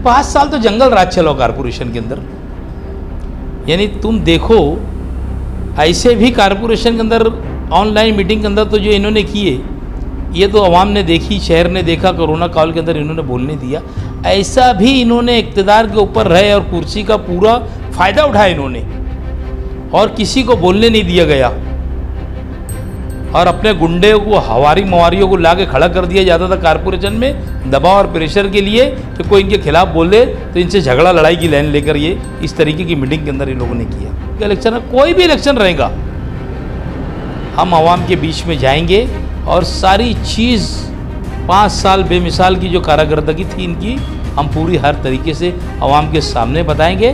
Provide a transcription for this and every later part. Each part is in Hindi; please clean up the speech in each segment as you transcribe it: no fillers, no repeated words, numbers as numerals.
5 साल तो जंगल राज चलो कारपोरेशन के अंदर। यानी तुम देखो, ऐसे भी कारपोरेशन के अंदर ऑनलाइन मीटिंग के अंदर तो जो इन्होंने किए, ये तो आवाम ने देखी, शहर ने देखा, कोरोना काल के अंदर इन्होंने बोलने दिया। ऐसा भी इन्होंने इक़्तिदार के ऊपर रहे और कुर्सी का पूरा फ़ायदा उठाया इन्होंने, और किसी को बोलने नहीं दिया गया, और अपने गुंडे को, हवारी मवारियों को ला के खड़ा कर दिया जाता था कारपोरेशन में दबाव और प्रेशर के लिए कि कोई इनके खिलाफ बोले तो इनसे झगड़ा लड़ाई की लाइन लेकर ये इस तरीके की मीटिंग के अंदर इन लोगों ने किया। इलेक्शन, कोई भी इलेक्शन रहेगा, हम आवाम के बीच में जाएंगे और सारी चीज़ 5 साल बेमिसाल की जो कारागर्दगी थी इनकी, हम पूरी हर तरीके से आवाम के सामने बताएंगे।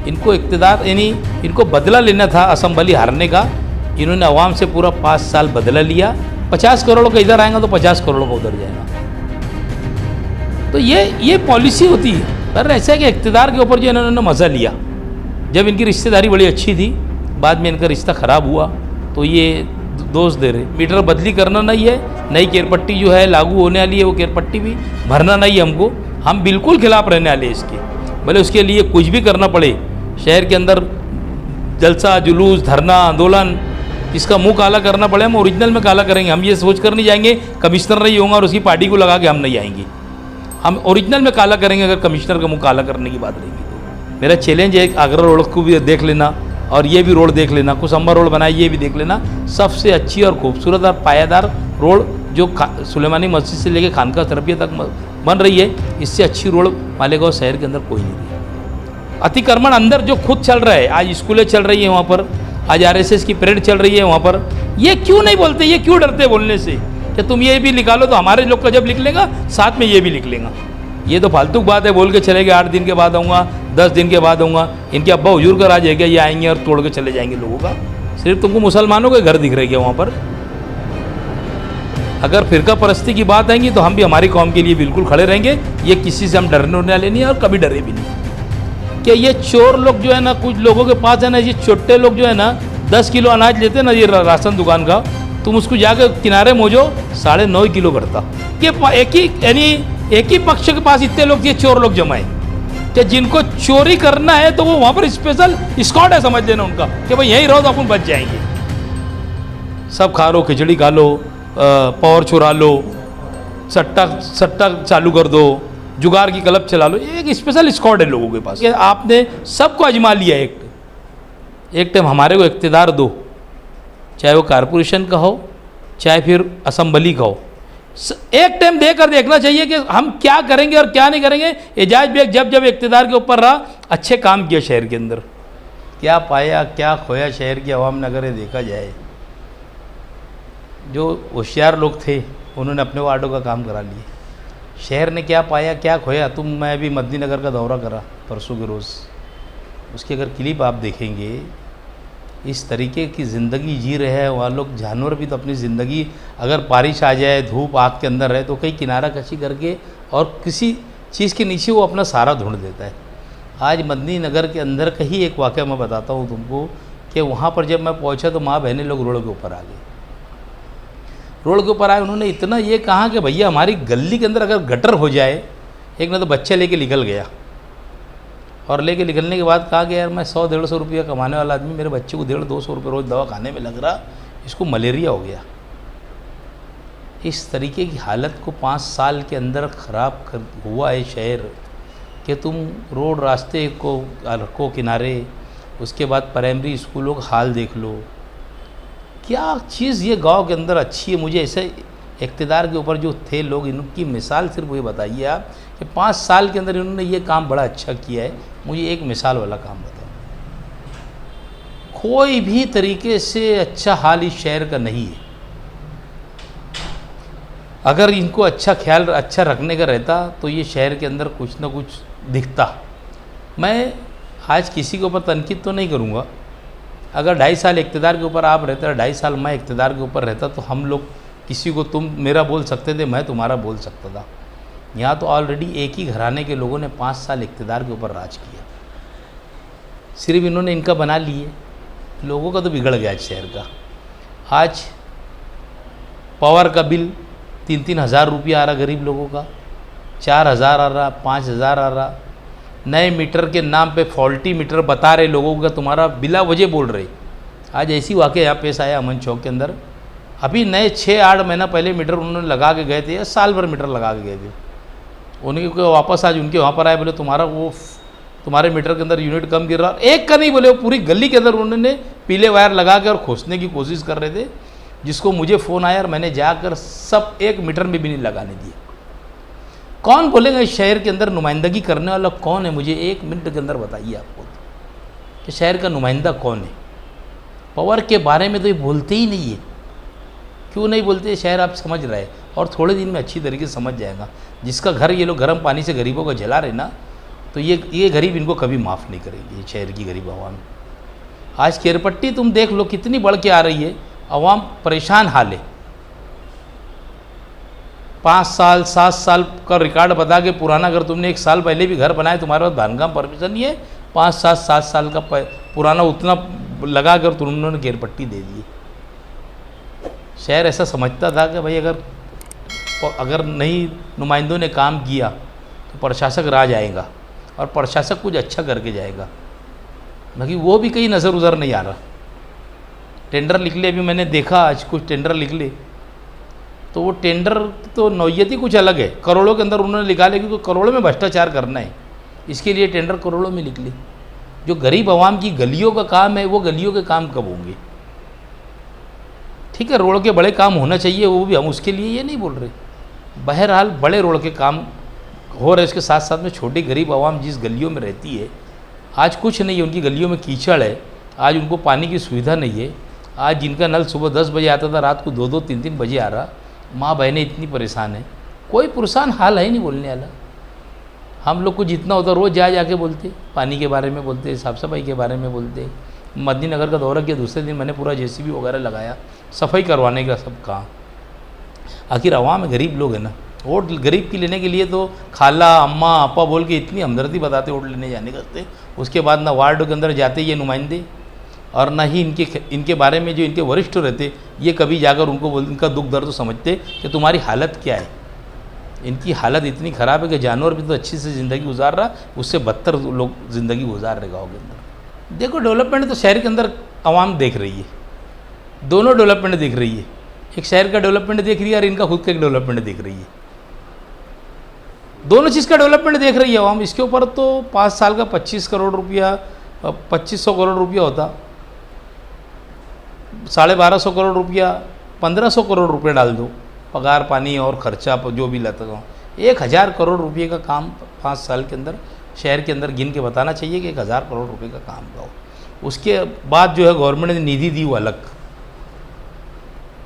इनको इक़्तिदार, यानी इनको बदला लेना था असम्बली हारने का, इन्होंने आवाम से पूरा 5 साल बदला लिया। 50 करोड़ का इधर आएगा तो 50 करोड़ का उधर जाएगा। तो ये पॉलिसी होती है। पर ऐसा है कि इक़्तिदार के ऊपर जो इन्होंने मज़ा लिया, जब इनकी रिश्तेदारी बड़ी अच्छी थी, बाद में इनका रिश्ता ख़राब हुआ तो ये दोष दे रहे। मीटर बदली करना नहीं है, नई केरपट्टी जो है लागू होने वाली है, वो केरपट्टी भी भरना नहीं है हमको, हम बिल्कुल खिलाफ रहने वाले इसके, भले उसके लिए कुछ भी करना पड़े। शहर के अंदर जलसा, जुलूस, धरना, आंदोलन, इसका मुंह काला करना पड़े, हम ओरिजिनल में काला करेंगे। हम ये सोच कर नहीं जाएंगे कमिश्नर नहीं होगा और उसकी पार्टी को लगा के हम नहीं आएंगे, हम ओरिजिनल में काला करेंगे अगर कमिश्नर का मुंह काला करने की बात रहेगी तो। मेरा चैलेंज है, आगरा रोड को भी देख लेना और ये भी रोड देख लेना, कुसम्बा रोड बनाई, ये भी देख लेना। सबसे अच्छी और खूबसूरत और पायादार रोड जो सुलेमानी मस्जिद से लेकर खानका तरबिया तक बन रही है, इससे अच्छी रोड मालेगांव शहर के अंदर कोई नहीं रही है। अतिक्रमण अंदर जो खुद चल रहा है, आज स्कूलें चल रही हैं वहाँ पर, आज आरएसएस की परेड चल रही है वहाँ पर, ये क्यों नहीं बोलते, ये क्यों डरते बोलने से कि तुम ये भी निकालो तो हमारे लोग का जब लिख लेगा साथ में ये भी लिख लेगा। ये तो फालतू बात है, बोल के चले गए 8 दिन के बाद आऊँगा, 10 दिन के बाद आऊँगा। इनके अब्बा हुजूर का राज है क्या, ये आएंगे और तोड़ के चले जाएंगे लोगों का? सिर्फ तुमको मुसलमानों के घर दिख रहे हैं वहाँ पर। अगर फिरका परस्ती की बात आएंगी तो हम भी हमारी कौम के लिए बिल्कुल खड़े रहेंगे। ये किसी से हम डरने वाले नहीं है और कभी डरे भी नहीं। कि ये चोर लोग जो है ना, कुछ लोगों के पास है ना, ये छोटे लोग जो है ना 10 किलो अनाज लेते हैं ना, ये राशन दुकान का, तुम उसको जाकर किनारे मोजो 9.5 किलो करता। ये एक ही पक्ष के पास इतने लोग, ये चोर लोग जमाए कि जिनको चोरी करना है तो वो वहाँ पर स्पेशल स्क्वाड है, समझ लेना उनका कि भाई यहीं रहो तो अपन बच जाएंगे। सब खा लो, खिचड़ी खा लो, पावर चुरा लो, सट्टा चालू कर दो, जुगार की क्लब चला लो, एक स्पेशल स्क्वाड है लोगों के पास। आपने सबको आजमा लिया। एक टाइम हमारे को इक़्तिदार दो, चाहे वो कारपोरेशन का हो चाहे फिर असम्बली का हो, एक टाइम देकर देखना चाहिए कि हम क्या करेंगे और क्या नहीं करेंगे। एजाज बेग जब इक़्तिदार के ऊपर रहा, अच्छे काम किया शहर के अंदर, क्या पाया क्या खोया शहर की आवाम ने अगर ये देखा जाए। जो होशियार लोग थे उन्होंने अपने वार्डों का काम करा लिए। शहर ने क्या पाया क्या खोया, मैं भी मदनीनगर का दौरा करा परसों के रोज़, उसकी अगर क्लिप आप देखेंगे, इस तरीके की ज़िंदगी जी रहे हैं वहाँ लोग। जानवर भी तो अपनी ज़िंदगी, अगर बारिश आ जाए, धूप आग के अंदर रहे तो कहीं किनारा कशी करके और किसी चीज़ के नीचे वो अपना सहारा ढूंढ देता है। आज मदनीनगर के अंदर कहीं एक वाक़या मैं बताता हूँ तुमको कि वहाँ पर जब मैं पहुँचा तो माँ बहनें लोग रोड के ऊपर आ गए। रोड के ऊपर आए, उन्होंने इतना ये कहा कि भैया हमारी गली के अंदर अगर गटर हो जाए। एक ने तो बच्चे लेके निकल गया और लेके निकलने के बाद कहा कि यार मैं 100-150 रुपया कमाने वाला आदमी, मेरे बच्चे को 150-200 रुपये रोज़ दवा खाने में लग रहा, इसको मलेरिया हो गया। इस तरीके की हालत को 5 साल के अंदर ख़राब कर हुआ है शहर कि तुम रोड रास्ते को रखो किनारे, उसके बाद प्राइमरी स्कूलों का हाल देख लो। क्या चीज़ ये गांव के अंदर अच्छी है। मुझे ऐसे इक़्तिदार के ऊपर जो थे लोग, इनकी मिसाल सिर्फ ये बताइए आप कि 5 साल के अंदर इन्होंने ये काम बड़ा अच्छा किया है। मुझे एक मिसाल वाला काम बताओ। कोई भी तरीके से अच्छा हाल इस शहर का नहीं है। अगर इनको अच्छा ख्याल अच्छा रखने का रहता तो ये शहर के अंदर कुछ ना कुछ दिखता। मैं आज किसी के ऊपर तनकीद तो नहीं करूँगा। अगर 2.5 साल इक़्तिदार के ऊपर आप रहते, 2.5 साल मैं इक़्तिदार के ऊपर रहता, तो हम लोग किसी को तुम मेरा बोल सकते थे, मैं तुम्हारा बोल सकता था। यहाँ तो ऑलरेडी एक ही घराने के लोगों ने 5 साल इक़्तिदार के ऊपर राज किया। सिर्फ इन्होंने इनका बना लिए, लोगों का तो बिगड़ गया शहर का। आज पावर का बिल 3-3 हज़ार रुपया आ रहा गरीब लोगों का, 4,000 आ रहा, 5,000 आ रहा। नए मीटर के नाम पे फॉल्टी मीटर बता रहे लोगों का, तुम्हारा बिला वजह बोल रहे। आज ऐसी वाक़या यहाँ पेश आया अमन चौक के अंदर। अभी नए 6-8 महीना पहले मीटर उन्होंने लगा के गए थे, या साल भर मीटर लगा के गए थे। उनके वापस आज उनके वहाँ पर आए, बोले तुम्हारे मीटर के अंदर यूनिट कम गिर रहा। एक का नहीं बोले, वो पूरी गली के अंदर उन्होंने पीले वायर लगा के और खोसने की कोशिश कर रहे थे, जिसको मुझे फ़ोन आया और मैंने जाकर सब एक मीटर में भी नहीं लगाने दिए। कौन बोलेगा इस शहर के अंदर नुमाइंदगी करने वाला कौन है? मुझे 1 मिनट के अंदर बताइए आपको कि शहर का नुमाइंदा कौन है। पावर के बारे में तो ये बोलते ही नहीं है। क्यों नहीं बोलते? शहर आप समझ रहे हैं और थोड़े दिन में अच्छी तरीके से समझ जाएगा। जिसका घर ये लोग गर्म पानी से गरीबों को जला रहे ना, तो ये गरीब इनको कभी माफ़ नहीं करेंगे, ये शहर की गरीब आवाम। आज केरपट्टी तुम देख लो कितनी बढ़ के आ रही है, आवाम परेशान हाल है। 5 साल 7 साल का रिकॉर्ड बता के पुराना, अगर तुमने 1 साल पहले भी घर बनाए, तुम्हारे पास बांधकाम परमिशन नहीं है, 5-7 साल का पुराना उतना लगा कर तुमने केरपट्टी दे दी। शहर ऐसा समझता था कि भाई अगर नहीं नुमाइंदों ने काम किया तो प्रशासक राज आएगा और प्रशासक कुछ अच्छा करके जाएगा, बाकी वो भी कहीं नज़र उज़र नहीं आ रहा। टेंडर निकले, अभी मैंने देखा आज कुछ टेंडर निकले, तो वो टेंडर तो नौयत ही कुछ अलग है। करोड़ों के अंदर उन्होंने निकाले, क्योंकि करोड़ों में भ्रष्टाचार करना है, इसके लिए टेंडर करोड़ों में निकले। जो गरीब आवाम की गलियों का काम है, वो गलियों के काम कब होंगे? ठीक है, रोड के बड़े काम होना चाहिए, वो भी हम उसके लिए ये नहीं बोल रहे। बहरहाल बड़े रोड के काम हो रहे, इसके साथ साथ में छोटी गरीब आवाम जिस गलियों में रहती है, आज कुछ नहीं है, उनकी गलियों में कीचड़ है, आज उनको पानी की सुविधा नहीं है। आज जिनका नल सुबह 10 बजे आता था, रात को 2-2 3-3 बजे आ रहा, माँ बहनें इतनी परेशान है, कोई पुरसान हाल है ही नहीं बोलने वाला। हम लोग को जितना होता रोज़ जाके बोलते, पानी के बारे में बोलते, साफ़ सफाई के बारे में बोलते। मदनीनगर का दौरा किया, दूसरे दिन मैंने पूरा JCB वगैरह लगाया सफाई करवाने का सब काम। आखिर आवाम में गरीब लोग हैं ना, वोट गरीब की लेने के लिए तो खाला अम्मा आपा बोल के इतनी हमदर्दी बताते वोट लेने जाने करते, उसके बाद ना वार्ड के अंदर जाते ये नुमाइंदे, और ना ही इनके बारे में जो इनके वरिष्ठ रहते ये कभी जाकर उनको इनका दुख दर्द तो समझते कि तुम्हारी हालत क्या है। इनकी हालत इतनी ख़राब है कि जानवर भी तो अच्छी से ज़िंदगी गुजार रहा, उससे बदतर लोग ज़िंदगी गुजार रहे गाँव के अंदर। देखो डेवलपमेंट तो शहर के अंदर आवाम देख रही है, दोनों डेवलपमेंट देख रही है। एक शहर का डेवलपमेंट देख रही है और इनका खुद का एक डेवलपमेंट देख रही है। दोनों चीज़ का डेवलपमेंट देख रही है आवाम। इसके ऊपर तो 5 साल का 25 करोड़ रुपया, 2500 करोड़ रुपया होता, 1250 करोड़ रुपया, 1500 करोड़ रुपये डाल दो, पगार पानी और ख़र्चा जो भी लगता हो, 1000 करोड़ रुपये का काम 5 साल के अंदर शहर के अंदर गिन के बताना चाहिए कि 1000 करोड़ रुपये का काम का हो। उसके बाद जो है गवर्नमेंट ने निधि दी वो अलग,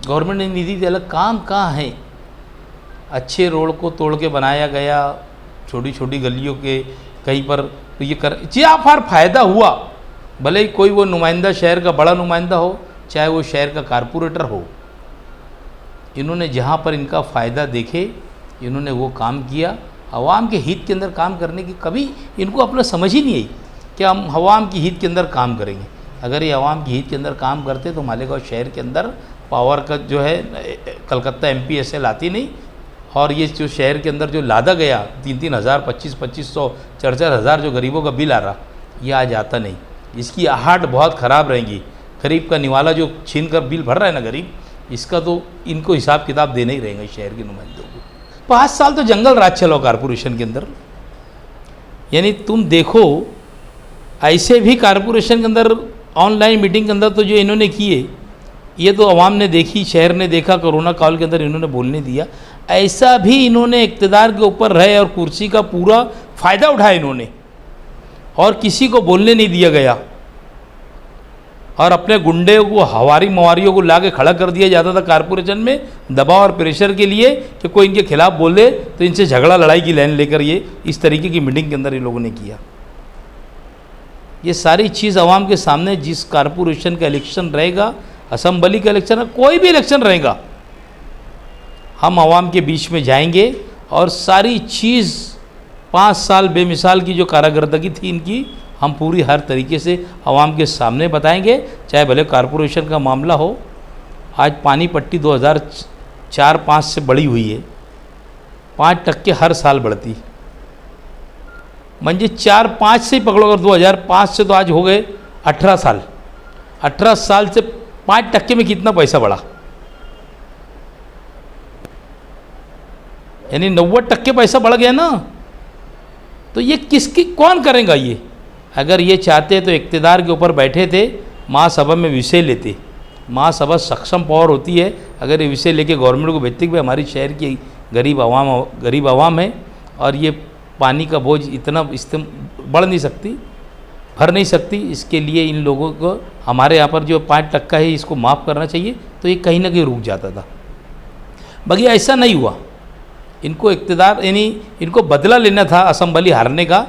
गवर्नमेंट ने निधि दी अलग, काम कहाँ है? अच्छे रोड को तोड़ के बनाया गया, छोटी छोटी गलियों के कहीं पर तो ये कर जहाँ पर फ़ायदा हुआ, भले ही कोई वो नुमाइंदा शहर का बड़ा नुमाइंदा हो, चाहे वो शहर का कारपोरेटर हो, इन्होंने जहाँ पर इनका फ़ायदा देखे इन्होंने वो काम किया। आवाम के हित के अंदर काम करने की कभी इनको अपना समझ ही नहीं आई कि हम आवाम की हित के अंदर काम करेंगे। अगर ये आवाम की हित के अंदर काम करते तो मालेगांव शहर के अंदर पावर का जो है कलकत्ता MPSL आती नहीं, और ये जो शहर के अंदर जो लादा गया 3-3 हज़ार 2500 4-4 हज़ार जो गरीबों का बिल आ रहा, ये आज आता नहीं। इसकी आहट बहुत ख़राब रहेगी। गरीब का निवाला जो छीन कर बिल भर रहा है ना गरीब, इसका तो इनको हिसाब किताब देना ही रहेगा शहर के नुमाइंदों को। 5 साल तो जंगल राज चलो कारपोरेशन के अंदर। यानी तुम देखो ऐसे भी कारपोरेशन के अंदर ऑनलाइन मीटिंग के अंदर तो जो इन्होंने किए, ये तो आवाम ने देखी, शहर ने देखा, कोरोना काल के अंदर इन्होंने बोलने दिया। ऐसा भी इन्होंने इक़्तिदार के ऊपर रहे और कुर्सी का पूरा फ़ायदा उठाया इन्होंने, और किसी को बोलने नहीं दिया गया, और अपने गुंडे को हवारी मवारियों को ला के खड़ा कर दिया जाता था कारपोरेशन में दबाव और प्रेशर के लिए कि कोई इनके खिलाफ बोले तो इनसे झगड़ा लड़ाई की लाइन लेकर ये इस तरीके की मीटिंग के अंदर ये लोगों ने किया। ये सारी चीज़ आवाम के सामने, जिस कारपोरेशन का इलेक्शन रहेगा, असम्बली का इलेक्शन, कोई भी इलेक्शन रहेगा, हम आवाम के बीच में जाएंगे और सारी चीज़ 5 साल बेमिसाल की जो कारागर्दगी थी इनकी, हम पूरी हर तरीके से आवाम के सामने बताएंगे। चाहे भले कारपोरेशन का मामला हो, आज पानी पट्टी 2004-5 से बढ़ी हुई है, 5% हर साल बढ़ती। म्हणजे 4-5 से ही पकड़ो, अगर 2005 से तो आज हो गए 18 साल। 18 साल से 5% में कितना पैसा बढ़ा, यानी 90% पैसा बढ़ गया ना। तो ये किसकी कौन करेगा ये? अगर ये चाहते तो इक़्तिदार के ऊपर बैठे थे, महासभा में विषय लेते। महासभा सक्षम पावर होती है, अगर ये विषय लेके गवर्नमेंट को भेजते कि भाई हमारी शहर की गरीब आवाम है और ये पानी का बोझ इतना बढ़ नहीं सकती, भर नहीं सकती, इसके लिए इन लोगों को हमारे यहाँ पर जो 5% है इसको माफ़ करना चाहिए, तो ये कहीं ना कहीं रुक जाता था। बाकी ऐसा नहीं हुआ। इनको इक़्तिदार यानी इनको बदला लेना था असम्बली हारने का,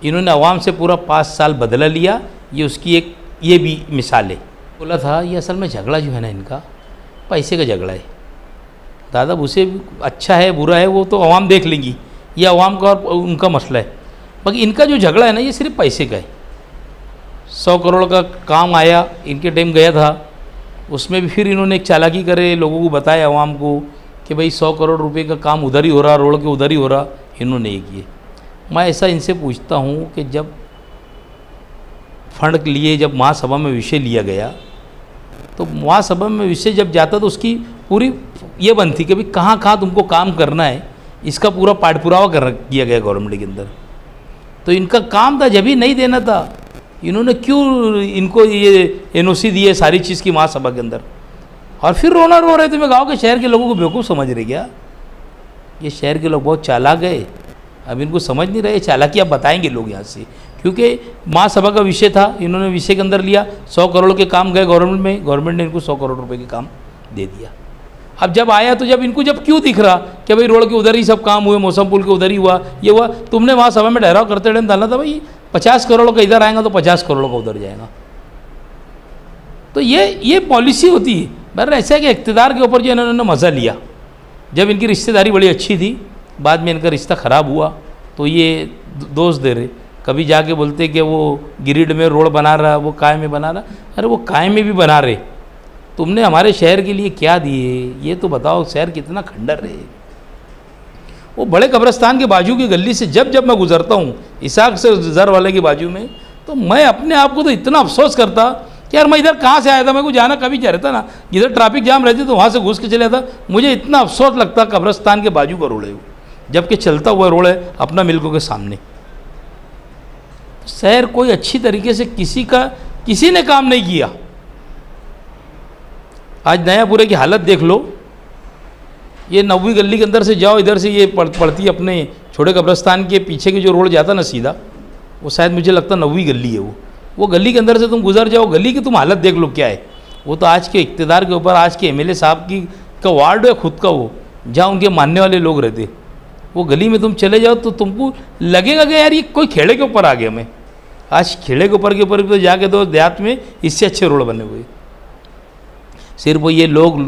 इन्होंने अवाम से पूरा 5 साल बदला लिया। ये उसकी एक ये भी मिसाल है। बोला था ये असल में झगड़ा जो है ना इनका पैसे का झगड़ा है। दादा उसे अच्छा है बुरा है वो तो अवाम देख लेंगी, ये अवाम का और उनका मसला है। बाकी इनका जो झगड़ा है ना ये सिर्फ पैसे का है। 100 करोड़ का काम आया, इनके टाइम गया था, उसमें भी फिर इन्होंने एक चालाकी करे, लोगों को बताया अवाम को कि भाई 100 करोड़ रुपए का काम उधर ही हो रहा, रोड के उधर ही हो रहा, इन्होंने ये किए। मैं ऐसा इनसे पूछता हूँ कि जब फंड के लिए जब महासभा में विषय लिया गया, तो महासभा में विषय जब जाता तो उसकी पूरी ये बनती कि भाई कहाँ कहाँ तुमको काम करना है, इसका पूरा पाठ पुरावा किया गया गवर्नमेंट के अंदर। तो इनका काम था जब ही नहीं देना था, इन्होंने क्यों इनको ये NOC दी है सारी चीज़ की महासभा के अंदर, और फिर रोना रो रहे थे। मैं गाँव के शहर के लोगों को बेवकूफ़ समझ रहे क्या? ये शहर के लोग बहुत चालाक गए, अब इनको समझ नहीं रहे। चालाकी आप बताएंगे लोग यहाँ से, क्योंकि महासभा का विषय था, इन्होंने विषय के अंदर लिया, 100 करोड़ के काम गए गवर्नमेंट में, गवर्नमेंट ने इनको 100 करोड़ रुपए के काम दे दिया। अब जब आया तो जब इनको जब क्यों दिख रहा कि भाई रोड के उधर ही सब काम हुए, मौसम पुल के उधर ही हुआ, ये हुआ, तुमने महासभा में ठहराव करते टाइम डाला था भाई 50 करोड़ का इधर आएगा तो 50 करोड़ का उधर जाएगा। तो ये पॉलिसी होती है। बहरहाल ऐसा है कि इक़्तिदार के ऊपर जो इन्होंने मज़ा लिया, जब इनकी रिश्तेदारी बड़ी अच्छी थी, बाद में इनका रिश्ता ख़राब हुआ तो ये दोष दे रहे। कभी जाके बोलते कि वो गिरिड में रोड बना रहा, वो काय में बना रहा। अरे वो काय में भी बना रहे, तुमने हमारे शहर के लिए क्या दिए ये तो बताओ। शहर कितना खंडर रहे। वो बड़े कब्रिस्तान के बाजू की गली से जब मैं गुजरता हूँ, इसाक से ज़र वाले के बाजू में, तो मैं अपने आप को तो इतना अफसोस करता कि यार मैं इधर कहाँ से आया था, मैं को जाना कभी चाह रहा था ना, जिधर ट्रैफिक जाम रहती तो वहाँ से घुस के चले जाता। मुझे इतना अफसोस लगता कब्रिस्तान के बाजू का रोड है वो, जबकि चलता हुआ रोड है अपना मिल्कों के सामने। शहर कोई अच्छी तरीके से किसी ने काम नहीं किया। आज नयापुरे की हालत देख लो, ये 9वीं गली के अंदर से जाओ, इधर से ये पड़ती है अपने छोटे कब्रिस्तान के पीछे की जो रोड जाता ना सीधा, वो शायद मुझे लगता 9वीं गली है वो गली के अंदर से तुम गुजर जाओ, गली की तुम हालत देख लो क्या है। वो तो आज के इक़्तिदार के ऊपर, आज के MLA साहब का वार्ड है खुद का, वो जहाँ उनके मानने वाले लोग रहते, वो गली में तुम चले जाओ तो तुमको लगेगा कि यार ये कोई खेड़े के ऊपर आ गया। मैं आज खेड़े के ऊपर तो जाके दो देहात में इससे अच्छे रोड बने हुए। सिर्फ ये लोग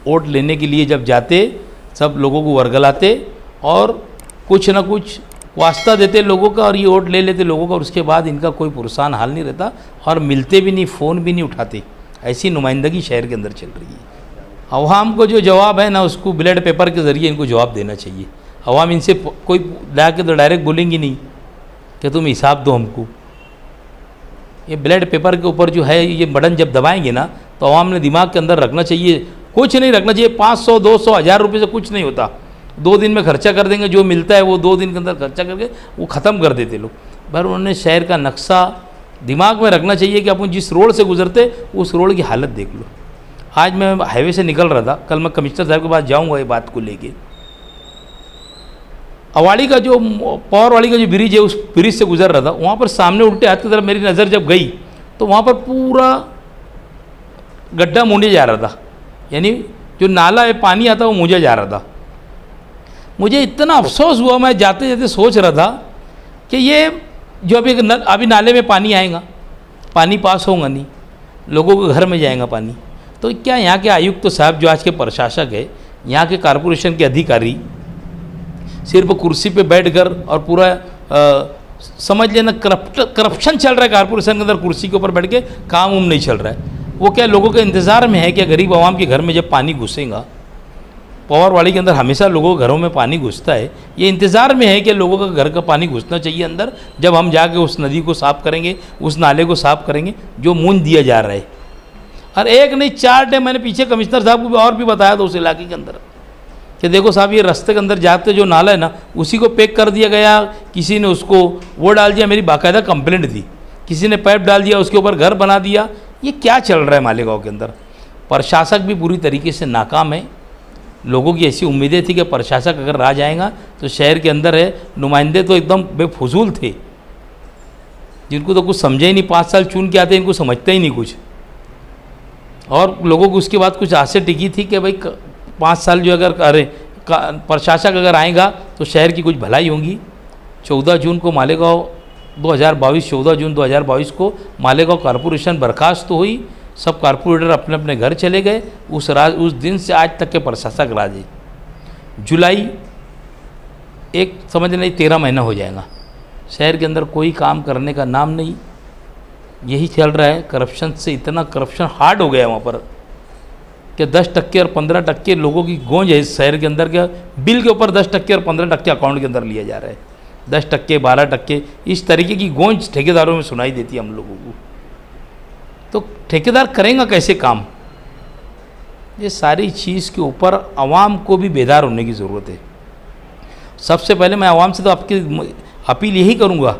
वोट लेने के लिए जब जाते, सब लोगों को वर्गलाते और कुछ ना कुछ वास्ता देते लोगों का, और ये वोट ले लेते लोगों का, और उसके बाद इनका कोई पुरसान हाल नहीं रहता और मिलते भी नहीं, फ़ोन भी नहीं उठाते। ऐसी नुमाइंदगी शहर के अंदर चल रही है। अवाम को जो जवाब है ना, उसको बैलेट पेपर के ज़रिए इनको जवाब देना चाहिए। अवाम इनसे कोई जाके तो डायरेक्ट बोलेंगी नहीं कि तुम हिसाब दो हमको। ये बैलेट पेपर के ऊपर जो है ये बटन जब दबाएंगे ना, तो अवाम ने दिमाग के अंदर रखना चाहिए, कुछ नहीं रखना चाहिए। 500, 200, 1000 रुपये से कुछ नहीं होता। 2 दिन में खर्चा कर देंगे, जो मिलता है वो 2 दिन के अंदर खर्चा करके वो ख़त्म कर देते लोग। पर उन्होंने शहर का नक्शा दिमाग में रखना चाहिए कि अपन जिस रोड से गुजरते उस रोड की हालत देख लो। आज मैं हाईवे से निकल रहा था, कल मैं कमिश्नर साहब के पास जाऊँगा ये बात को लेके। अवाड़ी का जो पावर वाली का जो ब्रिज है, उस ब्रिज से गुजर रहा था, वहाँ पर सामने उल्टे हाथ की तरफ मेरी नज़र जब गई तो वहाँ पर पूरा गड्ढा मुंडे जा रहा था, यानी जो नाला है पानी आता वो मुझे जा रहा था। मुझे इतना अफसोस हुआ, मैं जाते जाते सोच रहा था कि ये जो अभी नाले में पानी आएगा, पानी पास होगा नहीं, लोगों के घर में जाएगा पानी, तो क्या यहाँ के आयुक्त तो साहब जो आज के प्रशासक है, यहाँ के कॉरपोरेशन के अधिकारी सिर्फ कुर्सी पे बैठकर और पूरा समझ लेना करप्शन चल रहा है कॉरपोरेशन के अंदर, कुर्सी के ऊपर बैठ के काम नहीं चल रहा है। वो क्या लोगों के इंतज़ार में है कि गरीब आवाम के घर में जब पानी घुसेगा पवारवाड़ी के अंदर हमेशा लोगों के घरों में पानी घुसता है, ये इंतज़ार में है कि लोगों का घर का पानी घुसना चाहिए अंदर, जब हम जाके उस नदी को साफ़ करेंगे, उस नाले को साफ़ करेंगे जो मूंज दिया जा रहा है। और एक नहीं 4 डैम मैंने पीछे कमिश्नर साहब को भी और भी बताया था उस इलाके के अंदर कि देखो साहब ये रास्ते के अंदर जाते जो नाला है ना उसी को पैक कर दिया गया, किसी ने उसको वो डाल दिया, मेरी बाकायदा कंप्लेंट थी, किसी ने पाइप डाल दिया उसके ऊपर घर बना दिया। ये क्या चल रहा है मालेगांव के अंदर? प्रशासक भी पूरी तरीके से नाकाम है। लोगों की ऐसी उम्मीदें थी कि प्रशासक अगर राज आएगा तो शहर के अंदर है, नुमाइंदे तो एकदम बेफजूल थे, जिनको तो कुछ समझे ही नहीं, 5 साल चुन के आते इनको समझते ही नहीं कुछ। और लोगों को उसके बाद कुछ आशा टिकी थी कि भाई 5 साल जो अगर प्रशासक अगर आएगा तो शहर की कुछ भलाई होगी। 14 जून को मालेगांव 14 जून 2022 को मालेगांव कॉरपोरेशन बर्खास्त तो हुई, सब कॉरपोरेटर अपने अपने घर चले गए। उस दिन से आज तक के प्रशासक राज है। जुलाई एक समझ नहीं 13 महीना हो जाएगा, शहर के अंदर कोई काम करने का नाम नहीं। यही चल रहा है, करप्शन से इतना करप्शन हार्ड हो गया वहाँ पर कि 10% और 15% लोगों की गूंज है इस शहर के अंदर के बिल के ऊपर 10% और 15% अकाउंट के अंदर लिया जा रहा है। 10%, 12% इस तरीके की गूंज ठेकेदारों में सुनाई देती है हम लोगों को। तो ठेकेदार करेंगे कैसे काम? ये सारी चीज़ के ऊपर आवाम को भी बेदार होने की ज़रूरत है। सबसे पहले मैं आवाम से तो आपकी अपील यही करूँगा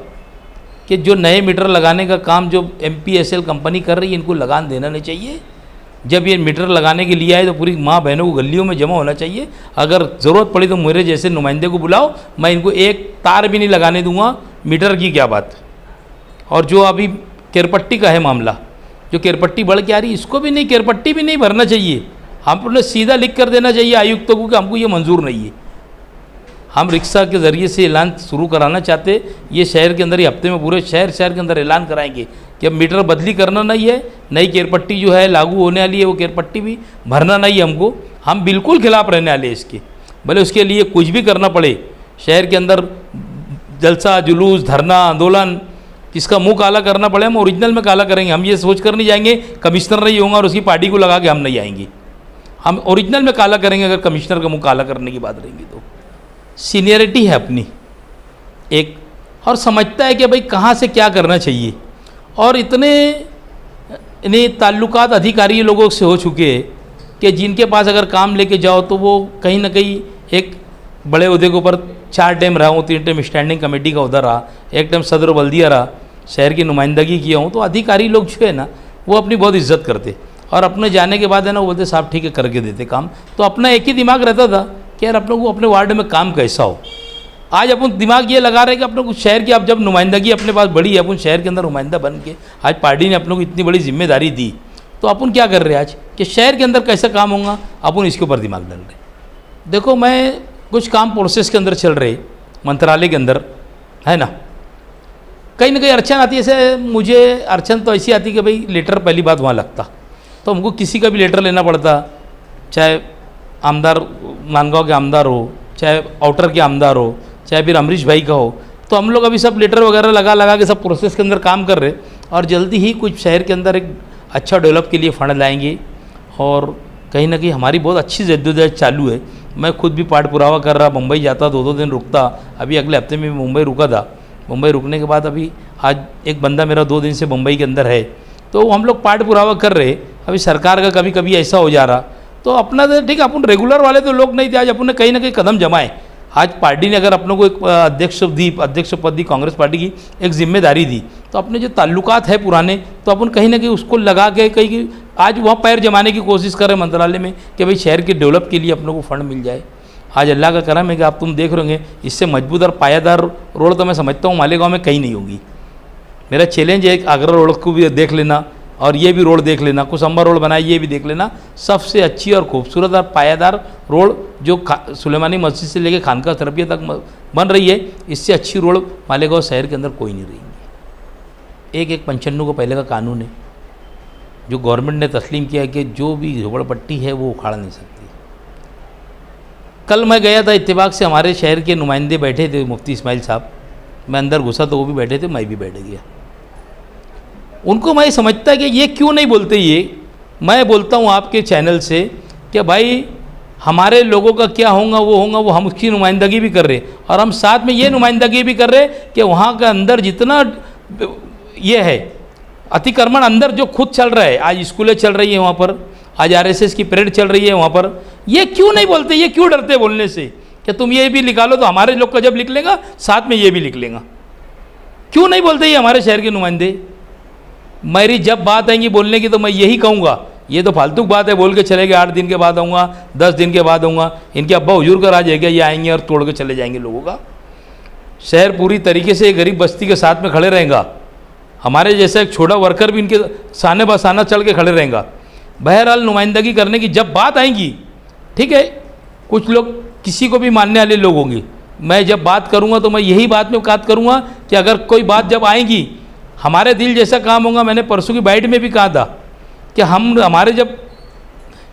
कि जो नए मीटर लगाने का काम जो MPSL कंपनी कर रही है इनको लगान देना नहीं चाहिए। जब ये मीटर लगाने के लिए आए तो पूरी माँ बहनों को गलियों में जमा होना चाहिए। अगर ज़रूरत पड़ी तो मेरे जैसे नुमाइंदे को बुलाओ, मैं इनको एक तार भी नहीं लगाने दूंगा। मीटर की क्या बात। और जो अभी केरपट्टी का है मामला, जो केरपट्टी बढ़ के आ रही, इसको भी नहीं, केरपट्टी भी नहीं भरना चाहिए। हमने सीधा लिख कर देना चाहिए आयुक्तों को कि हमको ये मंजूर नहीं है। हम रिक्शा के ज़रिए से ऐलान शुरू कराना चाहते, ये शहर के अंदर ही हफ्ते में पूरे शहर के अंदर ऐलान कराएंगे कि अब मीटर बदली करना नहीं है, नई केरपट्टी जो है लागू होने वाली है वो केरपट्टी भी भरना नहीं है हमको। हम बिल्कुल खिलाफ रहने वाले इसके, भले उसके लिए कुछ भी करना पड़े। शहर के अंदर जलसा जुलूस धरना आंदोलन किसका मुंह काला करना पड़े, हम ओरिजिनल में काला करेंगे। हम ये सोच कर नहीं जाएंगे कमिश्नर नहीं होगा और उसकी पार्टी को लगा के हम नहीं आएंगे। हम ओरिजिनल में काला करेंगे अगर कमिश्नर का मुंह काला करने की बात रहेंगी तो। सीनियरिटी है अपनी एक, और समझता है कि भाई कहाँ से क्या करना चाहिए। और इतने ताल्लुकात अधिकारी लोगों से हो चुके हैं कि जिनके पास अगर काम लेके जाओ तो वो कहीं ना कहीं एक बड़े उहदे के ऊपर 4 टाइम रहा हूँ, 3 टाइम स्टैंडिंग कमेटी का उधर रहा, 1 टाइम सदर बल्दिया रहा, शहर की नुमाइंदगी किया हूँ। तो अधिकारी लोग जो है ना वो अपनी बहुत इज्जत करते और अपने जाने के बाद है ना वो बोलते साहब ठीक है करके देते काम। तो अपना एक ही दिमाग रहता था कि यार अपने को अपने वार्ड में काम कैसा हो। आज अपन दिमाग ये लगा रहे कि अपने को शहर की अब जब नुमाइंदगी अपने पास बड़ी है, अपन शहर के अंदर नुमाइंदा बन के आज पार्टी ने अपने को इतनी बड़ी जिम्मेदारी दी, तो अपन क्या कर रहे हैं आज कि शहर के अंदर कैसा काम होगा, अपन इसके ऊपर दिमाग डाल रहे। देखो मैं कुछ काम प्रोसेस के अंदर चल रहे मंत्रालय के अंदर है ना, कहीं ना कहीं अड़चन आती है। जैसे मुझे अड़चन तो ऐसी आती कि भाई लेटर पहली बात वहाँ लगता, तो हमको किसी का भी लेटर लेना पड़ता, चाहे आमदार मानगांव के आमदार हो, चाहे आउटर के आमदार हो, चाहे फिर अमरीश भाई का हो। तो हम लोग अभी सब लेटर वगैरह लगा के सब प्रोसेस के अंदर काम कर रहे और जल्दी ही कुछ शहर के अंदर एक अच्छा डेवलप के लिए फंड लाएंगे। और कहीं ना कहीं हमारी बहुत अच्छी जद्दोजहद चालू है। मैं खुद भी पाठ पुरावा कर रहा, मुंबई जाता 2-2 दिन रुकता। अभी अगले हफ्ते में मुंबई रुका था। मुंबई रुकने के बाद अभी आज एक बंदा मेरा 2 दिन से मुंबई के अंदर है, तो हम लोग पाठ पुरावा कर रहे। अभी सरकार का कभी कभी ऐसा हो जा रहा, तो अपना तो ठीक है, अपन रेगुलर वाले तो लोग नहीं थे। आज अपन ने कहीं ना कहीं कदम जमाए। आज पार्टी ने अगर अपनों को एक अध्यक्ष पद दी, कांग्रेस पार्टी की एक जिम्मेदारी दी, तो अपने जो ताल्लुकात है पुराने, तो अपन कहीं ना कहीं उसको लगा के कहीं आज वहाँ पैर जमाने की कोशिश कर रहे मंत्रालय में कि भाई शहर के डेवलप के लिए अपनों को फंड मिल जाए। आज अल्लाह का करम है कि आप तुम देख रहे होंगे, इससे मजबूत और पायादार रोड तो मैं समझता हूँ मालेगांव में कहीं नहीं होगी। मेरा चैलेंज है एक आगरा रोड को भी देख लेना और ये भी रोड देख लेना, कुसम्बा रोड बनाई ये भी देख लेना। सबसे अच्छी और खूबसूरत और पायादार रोड जो सुलेमानी मस्जिद से लेकर खानका तरबिया तक बन रही है, इससे अच्छी रोड मालेगांव शहर के अंदर कोई नहीं रहेगी। 1-1-95 को पहले का कानून है जो गवर्नमेंट ने तस्लीम किया है कि जो भी झोपड़पट्टी है वो उखाड़ नहीं सकती। कल मैं गया था इत्तेफाक से, हमारे शहर के नुमाइंदे बैठे थे, मुफ्ती इस्माइल साहब, मैं अंदर घुसा तो वो भी बैठे थे, मैं भी बैठ गया। उनको मैं समझता कि ये क्यों नहीं बोलते। ये मैं बोलता हूँ आपके चैनल से कि भाई हमारे लोगों का क्या होगा वो हम उसकी नुमाइंदगी भी कर रहे हैं, और हम साथ में ये नुमाइंदगी भी कर रहे हैं कि वहाँ का अंदर जितना ये है अतिक्रमण अंदर जो खुद चल रहा है, आज स्कूलें चल रही है वहाँ पर, आज आरएसएस की परेड चल रही है वहाँ पर, ये क्यों नहीं बोलते, ये क्यों डरते बोलने से कि तुम ये भी निकालो तो हमारे लोग का जब लिख लेगा साथ में ये भी लिख लेगा, क्यों नहीं बोलते ये हमारे शहर के नुमाइंदे। मेरी जब बात आएंगी बोलने की तो मैं यही कहूँगा, ये तो फालतू बात है, बोल के चले गए 8 दिन के बाद आऊँगा, 10 दिन के बाद आऊँगा, इनके अब्बा हुजूर का राज है क्या, ये आएंगे और तोड़ के चले जाएंगे लोगों का। शहर पूरी तरीके से गरीब बस्ती के साथ में खड़े रहेगा, हमारे जैसा एक छोटा वर्कर भी इनके साने बसाना चल के खड़े रहेगा। बहरहाल नुमाइंदगी करने की जब बात आएगी, ठीक है, कुछ लोग किसी को भी मानने वाले लोग होंगे, मैं जब बात करूंगा तो मैं यही बात में बात करूंगा कि अगर कोई बात जब आएगी हमारे दिल जैसा काम होगा। मैंने परसों की बाइट में भी कहा था कि हम हमारे जब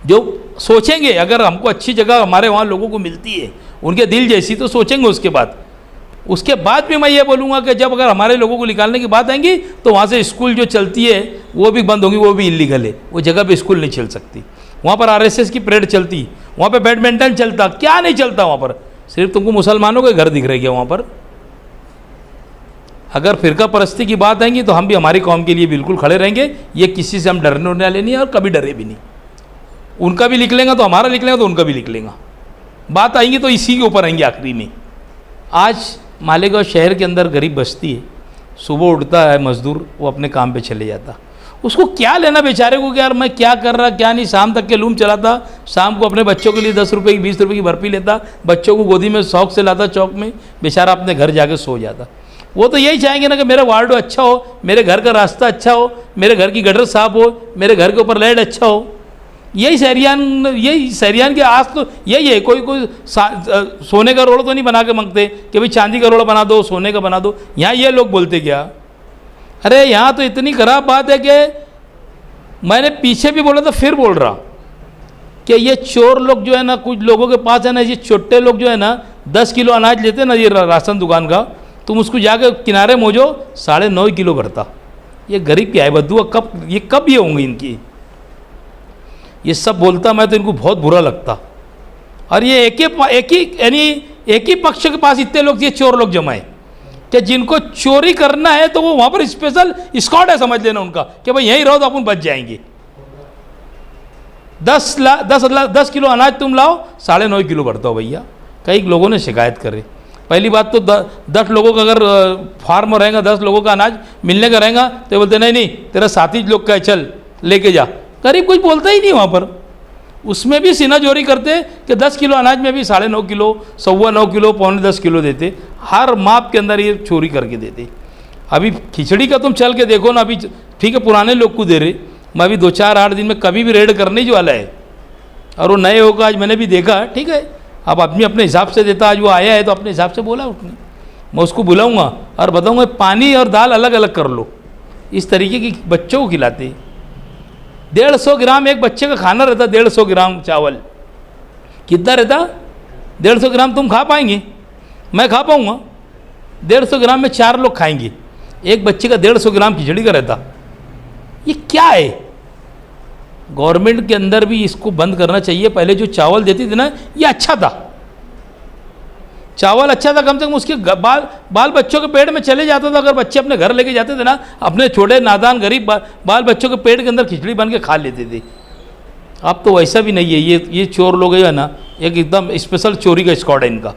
जो सोचेंगे, अगर हमको अच्छी जगह हमारे वहाँ लोगों को मिलती है उनके दिल जैसी, तो सोचेंगे उसके बाद भी मैं ये बोलूँगा कि जब अगर हमारे लोगों को निकालने की बात आएंगी तो वहाँ से स्कूल जो चलती है वो भी बंद होगी, वो भी इलीगल है, वो जगह पे स्कूल नहीं चल सकती। वहाँ पर आरएसएस की परेड चलती, वहाँ पे बैडमिंटन चलता, क्या नहीं चलता वहाँ पर, सिर्फ तुमको मुसलमानों के घर दिख रहे हैं वहाँ पर। अगर फिरका परस्ती की बात आएंगी तो हम भी हमारी कौम के लिए बिल्कुल खड़े रहेंगे, ये किसी से हम डरने उड़ने वाले नहीं है और कभी डरे भी नहीं। उनका भी लिख लेंगे तो हमारा लिख लेंगे तो उनका भी लिख लेंगे, बात आएंगी तो इसी के ऊपर आएंगे आखिरी में। आज मालेगांव शहर के अंदर गरीब बस्ती है, सुबह उठता है मजदूर, वो अपने काम पे चले जाता, उसको क्या लेना बेचारे को कि यार मैं क्या कर रहा क्या नहीं, शाम तक के लूम चलाता, शाम को अपने बच्चों के लिए 10 रुपये की 20 रुपये की बर्फी लेता, बच्चों को गोदी में शौक से लाता चौक में, बेचारा अपने घर जाके सो जाता। वो तो यही चाहेंगे ना कि मेरा वार्ड अच्छा हो, मेरे घर का रास्ता अच्छा हो, मेरे घर की गटर साफ हो, मेरे घर के ऊपर लाइट अच्छा हो। यही शहरियान के आस तो यही है। कोई सोने का रोड तो नहीं बना के मांगते कि भाई चांदी का रोड बना दो, सोने का बना दो। यहाँ ये लोग बोलते क्या, अरे यहाँ तो इतनी खराब बात है कि मैंने पीछे भी बोला था फिर बोल रहा कि ये चोर लोग जो है ना, कुछ लोगों के पास है ना, ये छोटे लोग जो है ना 10 किलो अनाज लेते ना ये राशन दुकान का, तुम उसको जाकर किनारे मोजो 9.5 किलो भरता। ये गरीब क्या है बद्दुआ, कब ये होंगे इनकी, ये सब बोलता मैं तो इनको बहुत बुरा लगता। और ये एक ही पक्ष के पास इतने लोग, ये चोर लोग जमाए कि जिनको चोरी करना है तो वो वहाँ पर स्पेशल स्क्वाड है, समझ लेना उनका कि भाई यहीं रहो तो अपन बच जाएंगे। 10 किलो अनाज तुम लाओ, 9.5 किलो भरता हो भैया। कई लोगों ने शिकायत करे। पहली बात तो 10 लोगों का अगर फार्म रहेगा, 10 लोगों का अनाज मिलने का रहेगा तो बोलते नहीं तेरा साथी लोग का है, चल लेके जा। गरीब कुछ बोलता ही नहीं वहाँ पर। उसमें भी सीना जोरी करते कि 10 किलो अनाज में भी 9.5 किलो, 9.25 किलो, 9.25 किलो देते, हर माप के अंदर ये चोरी करके देते। अभी खिचड़ी का तुम चल के देखो ना, अभी ठीक है पुराने लोग को दे रहे, मैं अभी 2-4-8 दिन में कभी भी रेड करने ही वाला है, और वो नए होगा। आज मैंने भी देखा, ठीक है अब आदमी अपने हिसाब से देता, आज वो आया है तो अपने हिसाब से बोला उसने, मैं उसको बुलाऊँगा और बताऊँगा पानी और दाल अलग अलग कर लो। इस तरीके की बच्चों को खिलाते। 150 ग्राम एक बच्चे का खाना रहता, 150 ग्राम चावल कितना रहता, 150 ग्राम तुम खा पाएंगे, मैं खा पाऊँगा? 150 ग्राम में 4 लोग खाएंगे, एक बच्चे का 150 ग्राम खिचड़ी का रहता। ये क्या है? गवर्नमेंट के अंदर भी इसको बंद करना चाहिए। पहले जो चावल देती थी ना, ये अच्छा था, चावल अच्छा था, कम से कम उसके बाल बच्चों के पेट में चले जाता था। अगर बच्चे अपने घर लेके जाते थे ना, अपने छोटे नादान गरीब बाल बच्चों के पेट के अंदर खिचड़ी बन के खा लेते थे। अब तो वैसा भी नहीं है। ये चोर लोग है ना, एक एकदम स्पेशल चोरी का स्क्वाड है इनका।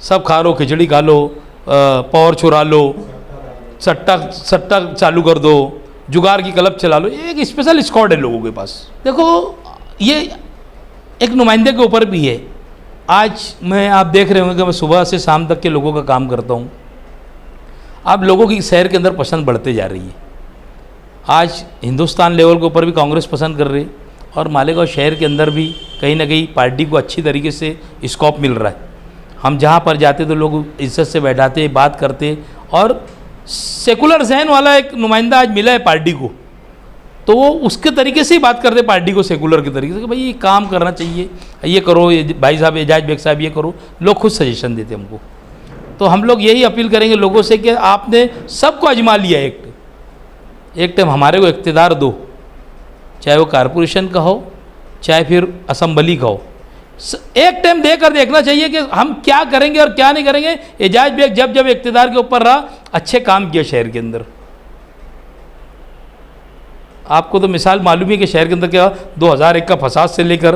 सब खा लो, खिचड़ी खा लो, पावर चुरा लो, सट्टा चालू कर दो, जुगाड़ की क्लब चला लो, एक स्पेशल स्क्वाड है लोगों के पास। देखो ये एक नुमाइंदे के ऊपर भी है। आज आप देख रहे होंगे कि मैं सुबह से शाम तक के लोगों का काम करता हूँ। अब लोगों की शहर के अंदर पसंद बढ़ते जा रही है। आज हिंदुस्तान लेवल के ऊपर भी कांग्रेस पसंद कर रही है, और मालेगांव शहर के अंदर भी कहीं ना कहीं पार्टी को अच्छी तरीके से स्कोप मिल रहा है। हम जहाँ पर जाते तो लोग इज्जत से बैठाते, बात करते, और सेकुलर जहन वाला एक नुमाइंदा आज मिला है पार्टी को, तो वो उसके तरीके से ही बात करते पार्टी को, सेकुलर के तरीके से कि भाई ये काम करना चाहिए, ये करो, ये भाई साहब एजाज बेग साहब ये करो। लोग खुद सजेशन देते हमको। तो हम लोग यही अपील करेंगे लोगों से कि आपने सबको आजमा लिया, एक टाइम हमारे को इख्तिदार दो, चाहे वो कारपोरेशन का हो, चाहे फिर असम्बली का हो, एक टाइम देकर देखना चाहिए कि हम क्या करेंगे और क्या नहीं करेंगे। एजाज बेग जब जब इक़्तिदार के ऊपर रहा, अच्छे काम किया शहर के अंदर। आपको तो मिसाल मालूम है कि शहर के अंदर क्या 2001 का फसाद से लेकर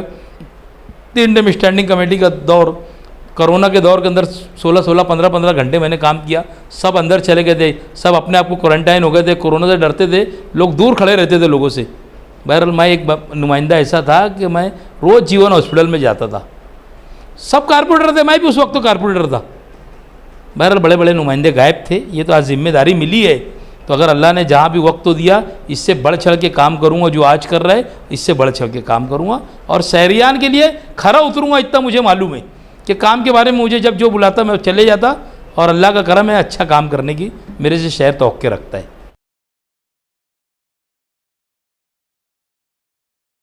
3 टाइम स्टैंडिंग कमेटी का दौर, कोरोना के दौर के अंदर 16-16, 15-15 घंटे मैंने काम किया। सब अंदर चले गए थे, सब अपने आप को क्वारंटाइन हो गए थे, कोरोना से डरते थे, लोग दूर खड़े रहते थे लोगों से। बहरहाल मैं एक नुमाइंदा ऐसा था कि मैं रोज़ जीवन हॉस्पिटल में जाता था। सब कारपोरेटर थे, मैं भी उस वक्त तो कारपोरेटर था। बहरहाल बड़े बड़े नुमाइंदे गायब थे। ये तो आज जिम्मेदारी मिली है, तो अगर अल्लाह ने जहाँ भी वक्त तो दिया, इससे बढ़ चढ़ के काम करूँगा। जो आज कर रहा है इससे बढ़ चढ़ के काम करूँगा और शहरियान के लिए खरा उतरूँगा। इतना मुझे मालूम है कि काम के बारे में मुझे जब जो बुलाता मैं चले जाता, और अल्लाह का करम है अच्छा काम करने की मेरे से शहर तवक्के रखता है।